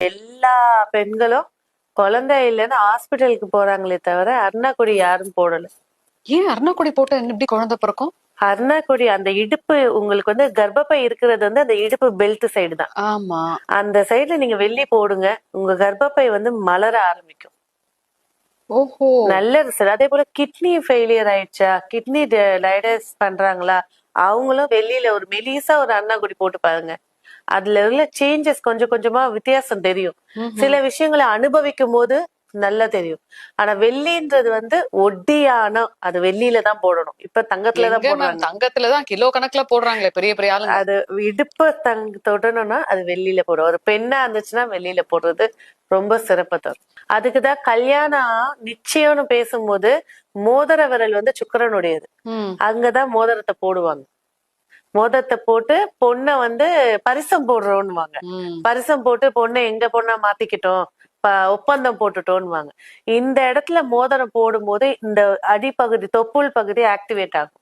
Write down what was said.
எல்லா பெண்களும் குழந்தை இல்லைன்னு ஹாஸ்பிட்டலுக்கு போறாங்களே தவிர அருணாக்குடி யாரும் போடல. ஏன் அருணாக்குடி போட்டா எப்படி குழந்தை பிறக்கும்? அருணாக்குடி அந்த இடுப்பு உங்களுக்கு வந்து கர்ப்பப்பை இருக்கிறது வந்து அந்த இடுப்பு பெல்ட் சைடு தான். ஆமா, அந்த சைடுல நீங்க வெள்ளி போடுங்க, உங்க கர்ப்பப்பை வந்து மலர ஆரம்பிக்கும். ஓஹோ, நல்லது சார். அதே போல கிட்னி ஃபெயிலியர் ஆயிடுச்சா, கிட்னி டைலைஸ் பண்றாங்களா, அவங்களும் வெள்ளியில ஒரு மெலிசா ஒரு அருணாக்குடி போட்டு பாருங்க. அதுல உள்ள சேஞ்சஸ் கொஞ்சம் கொஞ்சமா வித்தியாசம் தெரியும். சில விஷயங்களை அனுபவிக்கும் போது நல்லா தெரியும். ஆனா வெள்ளின்றது வந்து ஒட்டியானம், அது வெள்ளியில தான் போடணும். இப்ப தங்கத்துலதான் எங்க மேம் போடுறாங்க. தங்கத்துலதான் கிலோ கணக்குல போடுறாங்களே பெரிய பெரிய ஆளுங்க. அது இடுப்பு தொடணும்னா அது வெள்ளியில போடும். ஒரு பெண்ணா இருந்துச்சுன்னா வெள்ளியில போடுறது ரொம்ப சிறப்பு தரும். அதுக்குதான் கல்யாணம் நிச்சயம்னு பேசும்போது மோதிர விரல் வந்து சுக்கிரனுடையது. அங்கதான் மோதிரத்தை போடுவாங்க. மோதிரத்தை போட்டு பொண்ணை வந்து பரிசம் போடுறோம்னுவாங்க. பரிசம் போட்டு பொண்ணை எங்க பொண்ணா மாத்திக்கிட்டோம், ஒப்பந்தம் போட்டுட்டோம்னுவாங்க. இந்த இடத்துல மோதிரம் போடும் போது இந்த அடிப்பகுதி தொப்புள் பகுதி ஆக்டிவேட் ஆகும்.